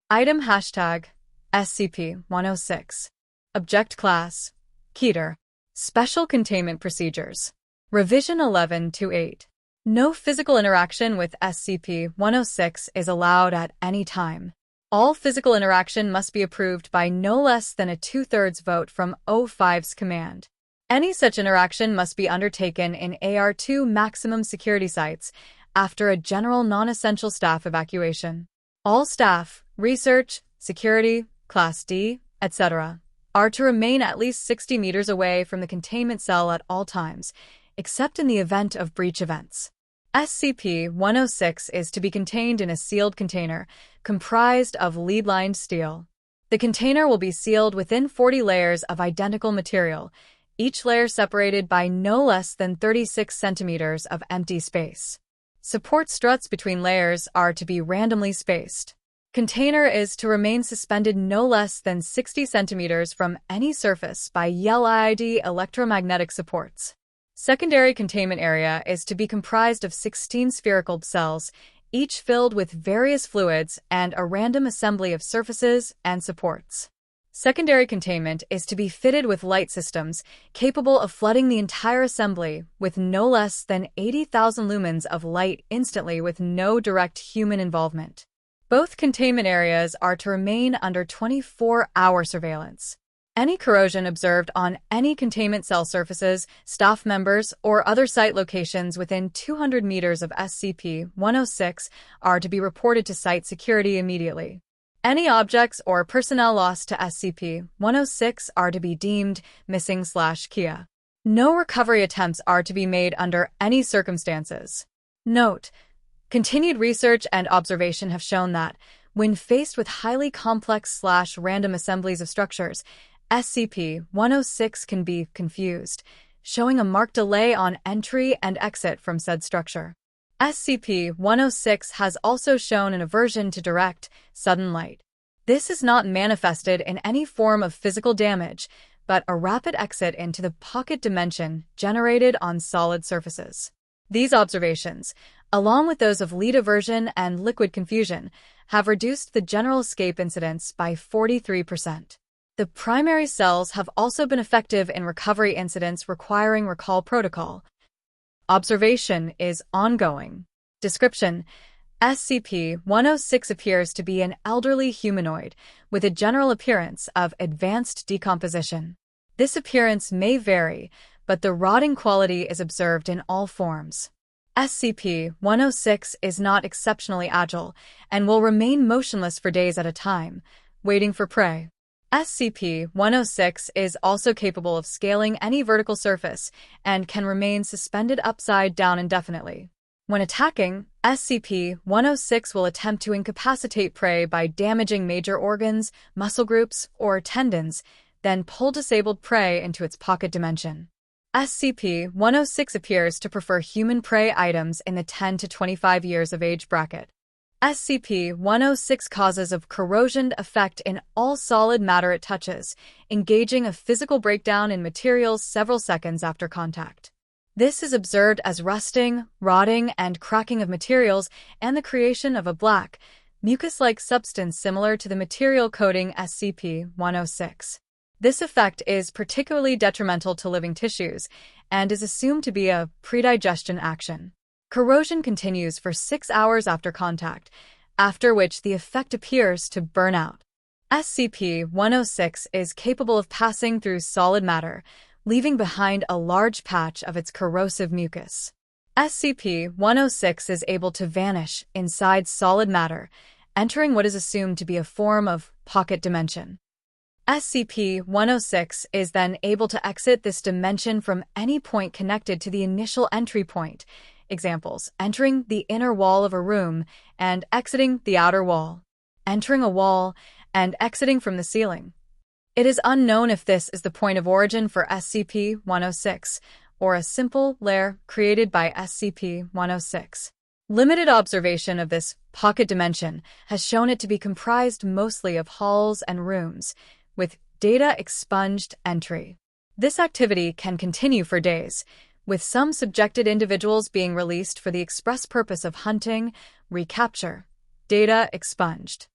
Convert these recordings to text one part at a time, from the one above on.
Item hashtag SCP-106. Object Class Keter. Special Containment Procedures. Revision 11-8. No physical interaction with SCP-106 is allowed at any time. All physical interaction must be approved by no less than a 2/3 vote from O5's command. Any such interaction must be undertaken in AR2 maximum security sites after a general non-essential staff evacuation. All staff, research, security, Class D, etc., are to remain at least 60 meters away from the containment cell at all times, except in the event of breach events. SCP-106 is to be contained in a sealed container, comprised of lead-lined steel. The container will be sealed within 40 layers of identical material, each layer separated by no less than 36 centimeters of empty space. Support struts between layers are to be randomly spaced. Container is to remain suspended no less than 60 centimeters from any surface by YELID electromagnetic supports. Secondary containment area is to be comprised of 16 spherical cells, each filled with various fluids and a random assembly of surfaces and supports. Secondary containment is to be fitted with light systems capable of flooding the entire assembly with no less than 80,000 lumens of light instantly with no direct human involvement. Both containment areas are to remain under 24-hour surveillance. Any corrosion observed on any containment cell surfaces, staff members, or other site locations within 200 meters of SCP-106 are to be reported to site security immediately. Any objects or personnel lost to SCP-106 are to be deemed missing/KIA. No recovery attempts are to be made under any circumstances. Note: continued research and observation have shown that, when faced with highly complex/random assemblies of structures, SCP-106 can be confused, showing a marked delay on entry and exit from said structure. SCP-106 has also shown an aversion to direct, sudden light. This is not manifested in any form of physical damage, but a rapid exit into the pocket dimension generated on solid surfaces. These observations, along with those of lead aversion and liquid confusion, have reduced the general escape incidence by 43%. The primary cells have also been effective in recovery incidents requiring recall protocol. Observation is ongoing. Description: SCP-106 appears to be an elderly humanoid with a general appearance of advanced decomposition. This appearance may vary, but the rotting quality is observed in all forms. SCP-106 is not exceptionally agile and will remain motionless for days at a time, waiting for prey. SCP-106 is also capable of scaling any vertical surface and can remain suspended upside down indefinitely. When attacking, SCP-106 will attempt to incapacitate prey by damaging major organs, muscle groups, or tendons, then pull disabled prey into its pocket dimension. SCP-106 appears to prefer human prey items in the 10 to 25 years of age bracket. SCP-106 causes a corrosion effect in all solid matter it touches, engaging a physical breakdown in materials several seconds after contact. This is observed as rusting, rotting, and cracking of materials and the creation of a black, mucus-like substance similar to the material coating SCP-106. This effect is particularly detrimental to living tissues and is assumed to be a predigestion action. Corrosion continues for 6 hours after contact, after which the effect appears to burn out. SCP-106 is capable of passing through solid matter, leaving behind a large patch of its corrosive mucus. SCP-106 is able to vanish inside solid matter, entering what is assumed to be a form of pocket dimension. SCP-106 is then able to exit this dimension from any point connected to the initial entry point. Examples: entering the inner wall of a room and exiting the outer wall, entering a wall and exiting from the ceiling. It is unknown if this is the point of origin for SCP-106 or a simple lair created by SCP-106. Limited observation of this pocket dimension has shown it to be comprised mostly of halls and rooms, with data expunged entry. This activity can continue for days, with some subjected individuals being released for the express purpose of hunting, recapture, data expunged.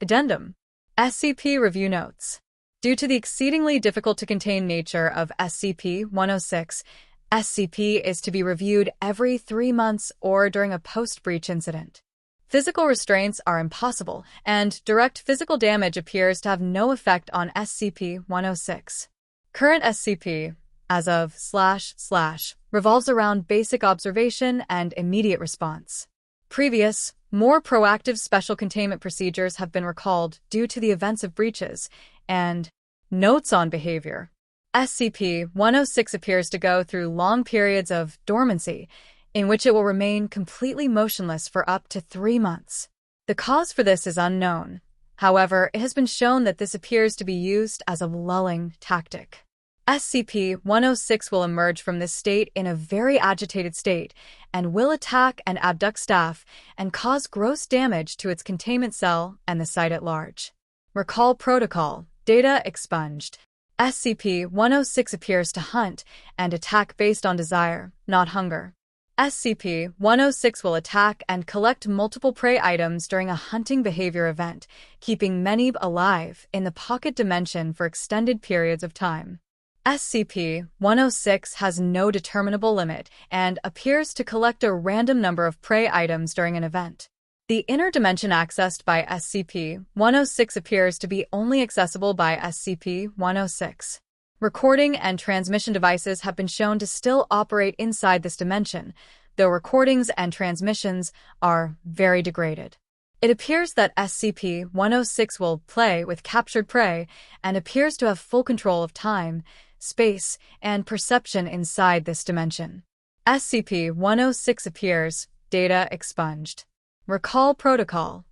Addendum. SCP Review Notes. Due to the exceedingly difficult-to-contain nature of SCP-106, SCP is to be reviewed every 3 months or during a post-breach incident. Physical restraints are impossible, and direct physical damage appears to have no effect on SCP-106. Current SCP, as of // revolves around basic observation and immediate response. Previous, more proactive special containment procedures have been recalled due to the events of breaches, and notes on behavior. SCP-106 appears to go through long periods of dormancy, in which it will remain completely motionless for up to 3 months. The cause for this is unknown. However, it has been shown that this appears to be used as a lulling tactic. SCP-106 will emerge from this state in a very agitated state and will attack and abduct staff and cause gross damage to its containment cell and the site at large. Recall Protocol. Data expunged. SCP-106 appears to hunt and attack based on desire, not hunger. SCP-106 will attack and collect multiple prey items during a hunting behavior event, keeping many alive in the pocket dimension for extended periods of time. SCP-106 has no determinable limit and appears to collect a random number of prey items during an event. The inner dimension accessed by SCP-106 appears to be only accessible by SCP-106. Recording and transmission devices have been shown to still operate inside this dimension, though recordings and transmissions are very degraded. It appears that SCP-106 will play with captured prey and appears to have full control of time, space, and perception inside this dimension. SCP-106 appears, data expunged. Recall Protocol.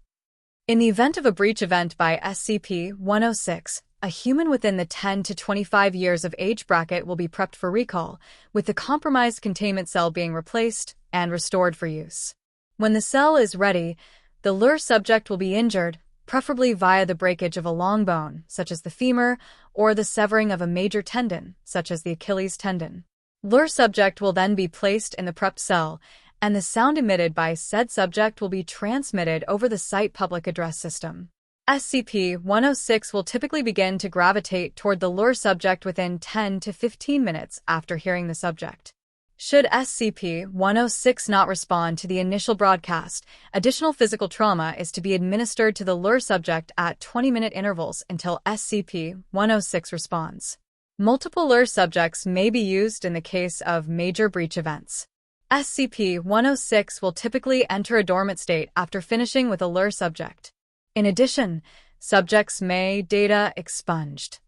In the event of a breach event by SCP-106, a human within the 10 to 25 years of age bracket will be prepped for recall, with the compromised containment cell being replaced and restored for use. When the cell is ready, the lure subject will be injured, preferably via the breakage of a long bone, such as the femur, or the severing of a major tendon, such as the Achilles tendon. Lure subject will then be placed in the prepped cell, and the sound emitted by said subject will be transmitted over the site public address system. SCP-106 will typically begin to gravitate toward the lure subject within 10 to 15 minutes after hearing the subject. Should SCP-106 not respond to the initial broadcast, additional physical trauma is to be administered to the lure subject at 20-minute intervals until SCP-106 responds. Multiple lure subjects may be used in the case of major breach events. SCP-106 will typically enter a dormant state after finishing with a lure subject. In addition, subjects may data expunged.